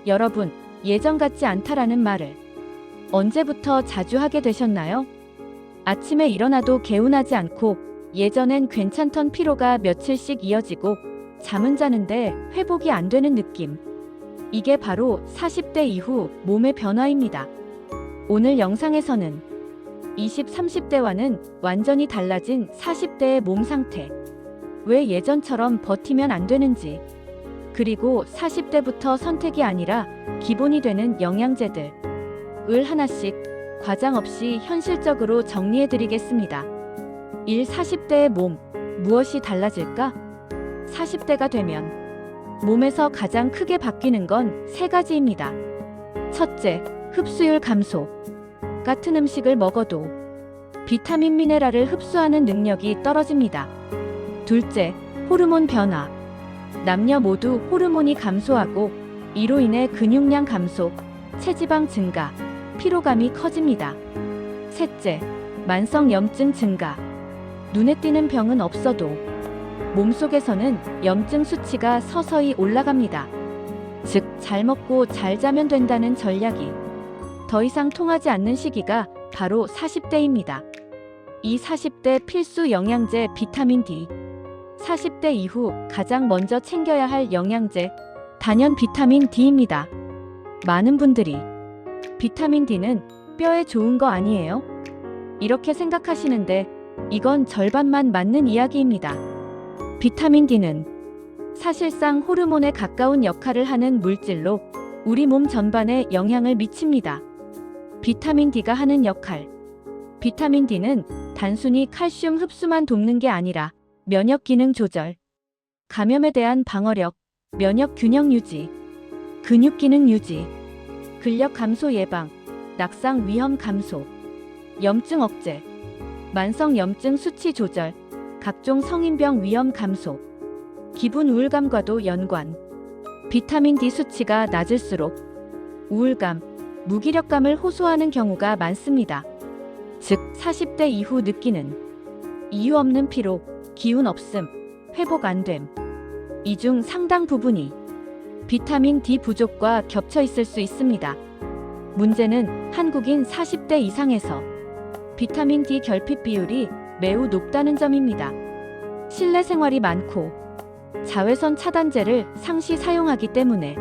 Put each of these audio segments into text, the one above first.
여러분, 예전 같지 않다라는 말을 언제부터 자주 하게 되셨나요? 아침에 일어나도 개운하지 않고 예전엔 괜찮던 피로가 며칠씩 이어지고 잠은 자는데 회복이 안 되는 느낌. 이게 바로 40대 이후 몸의 변화입니다. 오늘 영상에서는 20, 30대와는 완전히 달라진 40대의 몸 상태. 왜 예전처럼 버티면 안 되는지. 그리고 40대부터 선택이 아니라 기본이 되는 영양제들. 을 하나씩 과장 없이 현실적으로 정리해 드리겠습니다. 1. 40대의 몸. 무엇이 달라질까? 40대가 되면 몸에서 가장 크게 바뀌는 건 세 가지입니다. 첫째, 흡수율 감소. 같은 음식을 먹어도 비타민 미네랄을 흡수하는 능력이 떨어집니다. 둘째, 호르몬 변화. 남녀 모두 호르몬이 감소하고 이로 인해 근육량 감소, 체지방 증가, 피로감이 커집니다. 셋째, 만성 염증 증가. 눈에 띄는 병은 없어도 몸속에서는 염증 수치가 서서히 올라갑니다. 즉, 잘 먹고 잘 자면 된다는 전략이 더 이상 통하지 않는 시기가 바로 40대입니다. 이 40대 필수 영양제 비타민 D. 40대 이후 가장 먼저 챙겨야 할 영양제, 단연 비타민 D입니다. 많은 분들이 비타민 D는 뼈에 좋은 거 아니에요? 이렇게 생각하시는데 이건 절반만 맞는 이야기입니다. 비타민 D는 사실상 호르몬에 가까운 역할을 하는 물질로 우리 몸 전반에 영향을 미칩니다. 비타민 D가 하는 역할. 비타민 D는 단순히 칼슘 흡수만 돕는 게 아니라 면역 기능 조절, 감염에 대한 방어력, 면역 균형 유지, 근육 기능 유지, 근력 감소 예방, 낙상 위험 감소, 염증 억제, 만성 염증 수치 조절, 각종 성인병 위험 감소, 기분 우울감과도 연관. 비타민 D 수치가 낮을수록 우울감, 무기력감을 호소하는 경우가 많습니다. 즉, 40대 이후 느끼는 이유 없는 피로, 기운 없음, 회복 안 됨. 이 중 상당 부분이 비타민 D 부족과 겹쳐 있을 수 있습니다. 문제는 한국인 40대 이상에서 비타민 D 결핍 비율이 매우 높다는 점입니다. 실내 생활이 많고 자외선 차단제를 상시 사용하기 때문에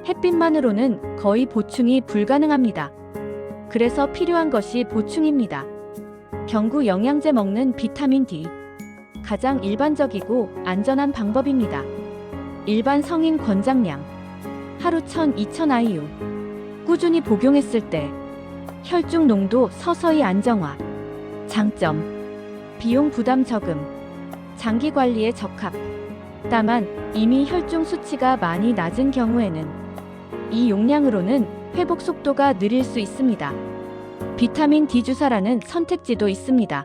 햇빛만으로는 거의 보충이 불가능합니다. 그래서 필요한 것이 보충입니다. 경구 영양제 먹는 비타민 D. 가장 일반적이고 안전한 방법입니다. 일반 성인 권장량 하루 1000, 2000 IU. 꾸준히 복용했을 때 혈중 농도 서서히 안정화. 장점, 비용 부담 적음, 장기 관리에 적합. 다만 이미 혈중 수치가 많이 낮은 경우에는 이 용량으로는 회복 속도가 느릴 수 있습니다. 비타민 D 주사라는 선택지도 있습니다.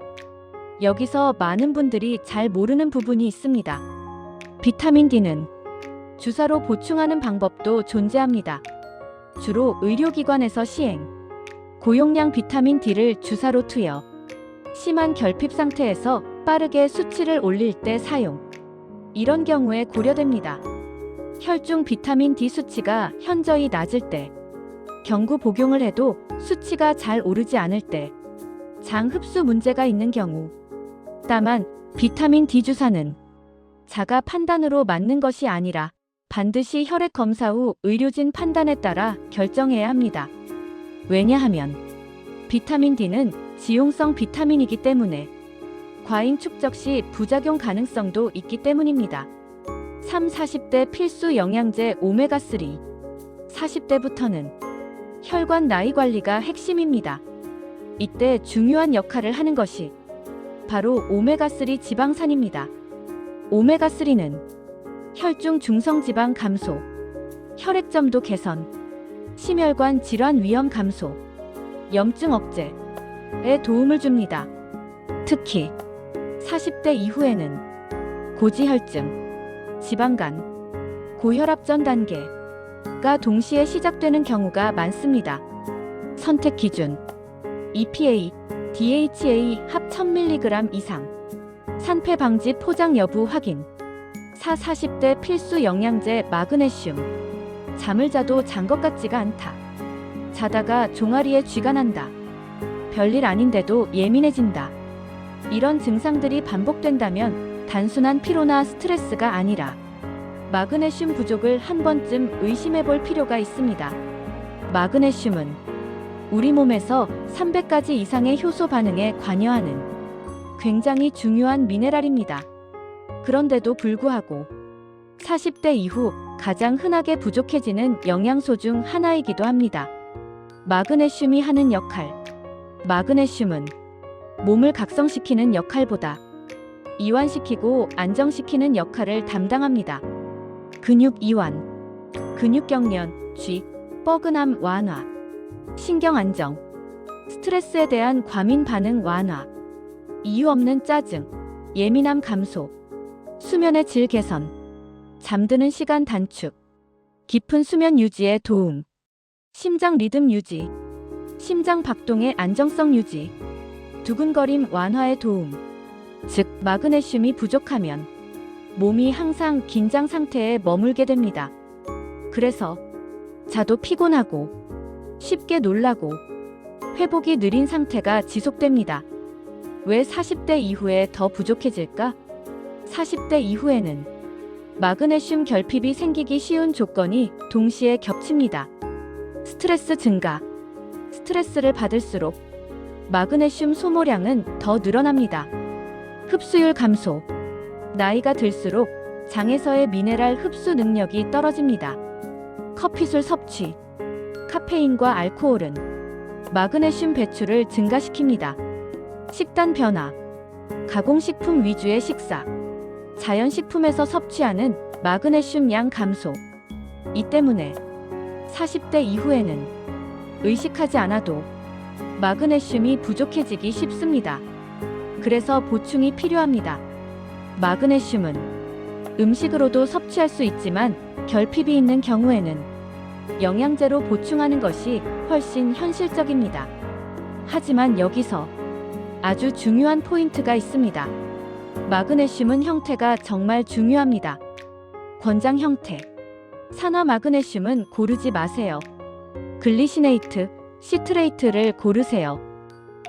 여기서 많은 분들이 잘 모르는 부분이 있습니다. 비타민 D는 주사로 보충하는 방법도 존재합니다. 주로 의료기관에서 시행. 고용량 비타민 D를 주사로 투여. 심한 결핍 상태에서 빠르게 수치를 올릴 때 사용. 이런 경우에 고려됩니다. 혈중 비타민 D 수치가 현저히 낮을 때, 경구 복용을 해도 수치가 잘 오르지 않을 때, 장 흡수 문제가 있는 경우. 다만 비타민 D 주사는 자가 판단으로 맞는 것이 아니라 반드시 혈액 검사 후 의료진 판단에 따라 결정해야 합니다. 왜냐하면 비타민 D는 지용성 비타민이기 때문에 과잉 축적 시 부작용 가능성도 있기 때문입니다. 3. 40대 필수 영양제 오메가3. 40대부터는 혈관 나이 관리가 핵심입니다. 이때 중요한 역할을 하는 것이 바로 오메가3 지방산입니다. 오메가3는 혈중 중성지방 감소, 혈액점도 개선, 심혈관 질환 위험 감소, 염증 억제에 도움을 줍니다. 특히 40대 이후에는 고지혈증, 지방간, 고혈압 전 단계가 동시에 시작되는 경우가 많습니다. 선택 기준 EPA, DHA 합 1000mg 이상. 산패 방지 포장 여부 확인. 4. 40대 필수 영양제 마그네슘. 잠을 자도 잔 것 같지가 않다. 자다가 종아리에 쥐가 난다. 별일 아닌데도 예민해진다. 이런 증상들이 반복된다면 단순한 피로나 스트레스가 아니라 마그네슘 부족을 한 번쯤 의심해 볼 필요가 있습니다. 마그네슘은 우리 몸에서 300가지 이상의 효소 반응에 관여하는 굉장히 중요한 미네랄입니다. 그런데도 불구하고 40대 이후 가장 흔하게 부족해지는 영양소 중 하나이기도 합니다. 마그네슘이 하는 역할. 마그네슘은 몸을 각성시키는 역할보다 이완시키고 안정시키는 역할을 담당합니다. 근육 이완, 근육 경련, 쥐, 뻐근함 완화, 신경 안정, 스트레스에 대한 과민 반응 완화, 이유 없는 짜증, 예민함 감소, 수면의 질 개선, 잠드는 시간 단축, 깊은 수면 유지에 도움, 심장 리듬 유지, 심장 박동의 안정성 유지, 두근거림 완화에 도움. 즉, 마그네슘이 부족하면 몸이 항상 긴장 상태에 머물게 됩니다. 그래서 자도 피곤하고 쉽게 놀라고 회복이 느린 상태가 지속됩니다. 왜 40대 이후에 더 부족해질까? 40대 이후에는 마그네슘 결핍이 생기기 쉬운 조건이 동시에 겹칩니다. 스트레스 증가. 스트레스를 받을수록 마그네슘 소모량은 더 늘어납니다. 흡수율 감소. 나이가 들수록 장에서의 미네랄 흡수 능력이 떨어집니다. 커피술 섭취. 카페인과 알코올은 마그네슘 배출을 증가시킵니다. 식단 변화. 가공식품 위주의 식사. 자연식품에서 섭취하는 마그네슘 양 감소. 이 때문에 40대 이후에는 의식하지 않아도 마그네슘이 부족해지기 쉽습니다. 그래서 보충이 필요합니다. 마그네슘은 음식으로도 섭취할 수 있지만 결핍이 있는 경우에는 영양제로 보충하는 것이 훨씬 현실적입니다. 하지만 여기서 아주 중요한 포인트가 있습니다. 마그네슘은 형태가 정말 중요합니다. 권장 형태. 산화 마그네슘은 고르지 마세요. 글리시네이트, 시트레이트를 고르세요.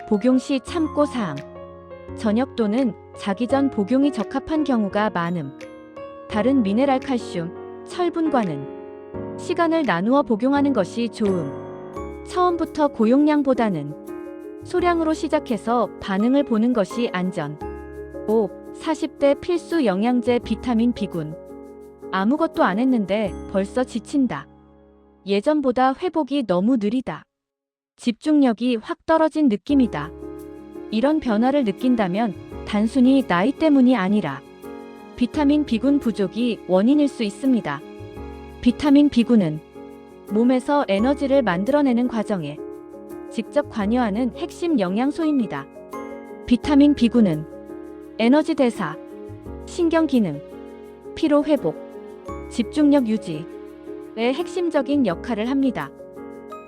복용 시 참고 사항. 저녁 또는 자기 전 복용이 적합한 경우가 많음. 다른 미네랄 칼슘, 철분과는 시간을 나누어 복용하는 것이 좋음. 처음부터 고용량보다는 소량으로 시작해서 반응을 보는 것이 안전. 5. 40대 필수 영양제 비타민 B군. 아무것도 안 했는데 벌써 지친다. 예전보다 회복이 너무 느리다. 집중력이 확 떨어진 느낌이다. 이런 변화를 느낀다면 단순히 나이 때문이 아니라 비타민 B군 부족이 원인일 수 있습니다. 비타민 B군은 몸에서 에너지를 만들어내는 과정에 직접 관여하는 핵심 영양소입니다. 비타민 B군은 에너지 대사, 신경 기능, 피로 회복, 집중력 유지의 핵심적인 역할을 합니다.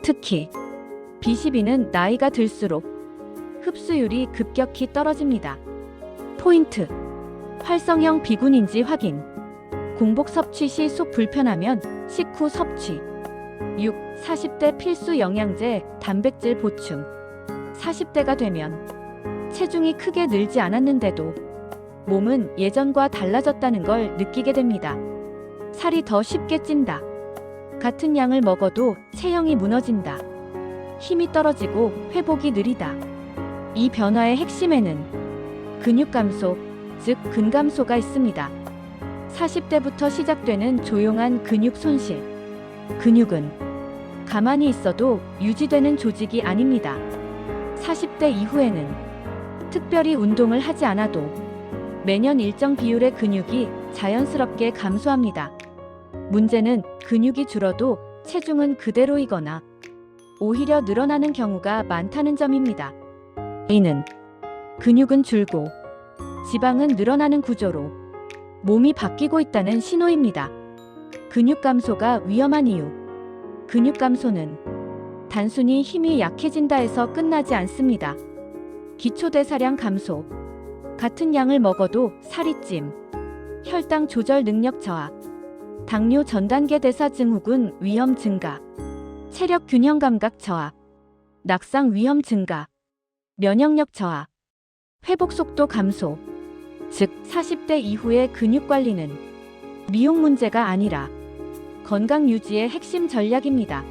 특히 B12는 나이가 들수록 흡수율이 급격히 떨어집니다. 포인트. 활성형 B군인지 확인. 공복 섭취 시 속 불편하면 식후 섭취. 6. 40대 필수 영양제 단백질 보충. 40대가 되면 체중이 크게 늘지 않았는데도 몸은 예전과 달라졌다는 걸 느끼게 됩니다. 살이 더 쉽게 찐다. 같은 양을 먹어도 체형이 무너진다. 힘이 떨어지고 회복이 느리다. 이 변화의 핵심에는 근육 감소, 즉 근감소가 있습니다. 40대부터 시작되는 조용한 근육 손실. 근육은 가만히 있어도 유지되는 조직이 아닙니다. 40대 이후에는 특별히 운동을 하지 않아도 매년 일정 비율의 근육이 자연스럽게 감소합니다. 문제는 근육이 줄어도 체중은 그대로이거나 오히려 늘어나는 경우가 많다는 점입니다. 이는 근육은 줄고 지방은 늘어나는 구조로 몸이 바뀌고 있다는 신호입니다. 근육 감소가 위험한 이유. 근육 감소는 단순히 힘이 약해진다 해서 끝나지 않습니다. 기초대사량 감소. 같은 양을 먹어도 살이 찜, 혈당 조절 능력 저하, 당뇨 전단계 대사 증후군 위험 증가, 체력 균형 감각 저하, 낙상 위험 증가, 면역력 저하, 회복 속도 감소. 즉 40대 이후의 근육 관리는 미용 문제가 아니라 건강 유지의 핵심 전략입니다.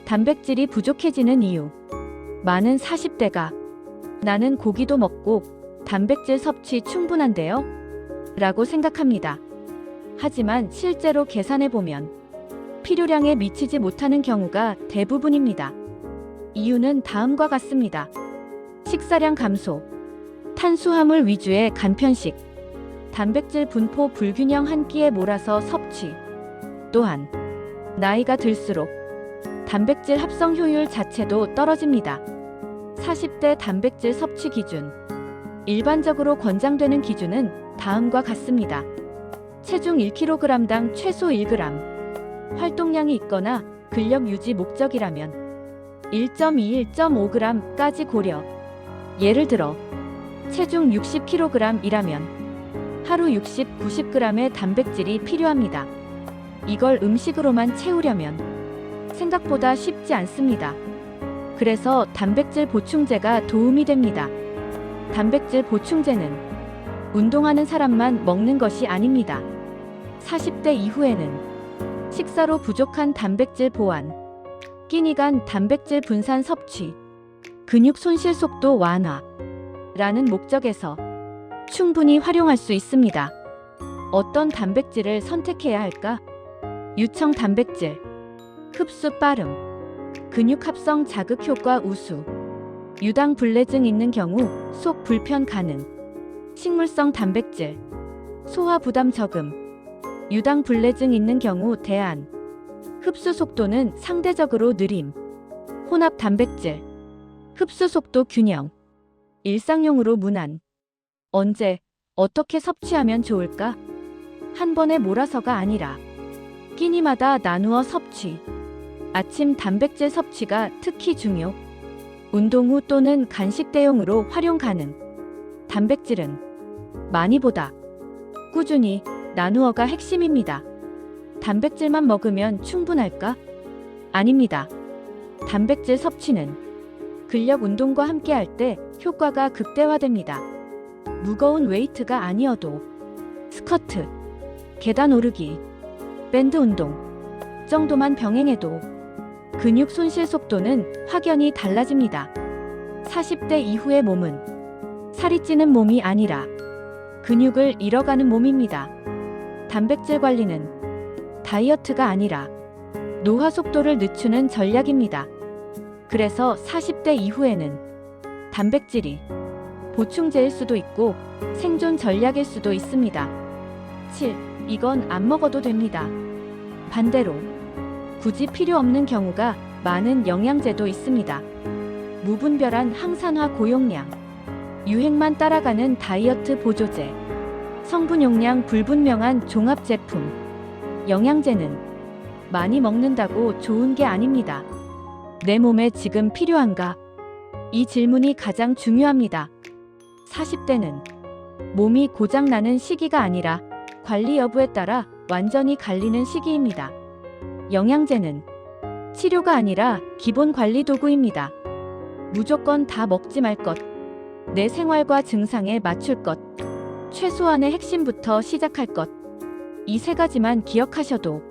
단백질이 부족해지는 이유. 많은 40대가 나는 고기도 먹고 단백질 섭취 충분한데요? 라고 생각합니다. 하지만 실제로 계산해보면 필요량에 미치지 못하는 경우가 대부분입니다. 이유는 다음과 같습니다. 식사량 감소, 탄수화물 위주의 간편식, 단백질 분포 불균형 한 끼에 몰아서 섭취. 또한 나이가 들수록 단백질 합성 효율 자체도 떨어집니다. 40대 단백질 섭취 기준. 일반적으로 권장되는 기준은 다음과 같습니다. 체중 1kg당 최소 1g, 활동량이 있거나 근력 유지 목적이라면 1.2-1.5g까지 고려. 예를 들어 체중 60kg이라면 하루 60, 90g의 단백질이 필요합니다. 이걸 음식으로만 채우려면 생각보다 쉽지 않습니다. 그래서 단백질 보충제가 도움이 됩니다. 단백질 보충제는 운동하는 사람만 먹는 것이 아닙니다. 40대 이후에는 식사로 부족한 단백질 보완, 끼니 간 단백질 분산 섭취, 근육 손실 속도 완화 라는 목적에서 충분히 활용할 수 있습니다. 어떤 단백질을 선택해야 할까? 유청 단백질, 흡수 빠름, 근육 합성 자극 효과 우수, 유당 불내증 있는 경우 속 불편 가능, 식물성 단백질, 소화 부담 적음, 유당 불내증 있는 경우 대안, 흡수 속도는 상대적으로 느림, 혼합 단백질, 흡수 속도 균형, 일상용으로 무난. 언제, 어떻게 섭취하면 좋을까? 한 번에 몰아서가 아니라 끼니마다 나누어 섭취. 아침 단백질 섭취가 특히 중요. 운동 후 또는 간식 대용으로 활용 가능. 단백질은 많이보다 꾸준히 나누어가 핵심입니다. 단백질만 먹으면 충분할까? 아닙니다. 단백질 섭취는 근력 운동과 함께 할 때 효과가 극대화됩니다. 무거운 웨이트가 아니어도 스쿼트, 계단 오르기, 밴드 운동 정도만 병행해도 근육 손실 속도는 확연히 달라집니다. 40대 이후의 몸은 살이 찌는 몸이 아니라 근육을 잃어가는 몸입니다. 단백질 관리는 다이어트가 아니라 노화 속도를 늦추는 전략입니다. 그래서 40대 이후에는 단백질이 보충제일 수도 있고 생존 전략일 수도 있습니다. 7. 이건 안 먹어도 됩니다. 반대로 굳이 필요 없는 경우가 많은 영양제도 있습니다. 무분별한 항산화 고용량, 유행만 따라가는 다이어트 보조제, 성분 용량 불분명한 종합 제품. 영양제는 많이 먹는다고 좋은 게 아닙니다. 내 몸에 지금 필요한가? 이 질문이 가장 중요합니다. 40대는 몸이 고장나는 시기가 아니라 관리 여부에 따라 완전히 갈리는 시기입니다. 영양제는 치료가 아니라 기본 관리 도구입니다. 무조건 다 먹지 말 것, 내 생활과 증상에 맞출 것, 최소한의 핵심부터 시작할 것. 이 세 가지만 기억하셔도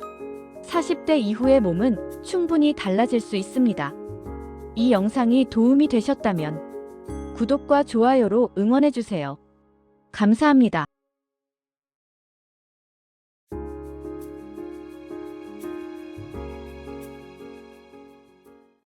40대 이후의 몸은 충분히 달라질 수 있습니다. 이 영상이 도움이 되셨다면 구독과 좋아요로 응원해주세요. 감사합니다.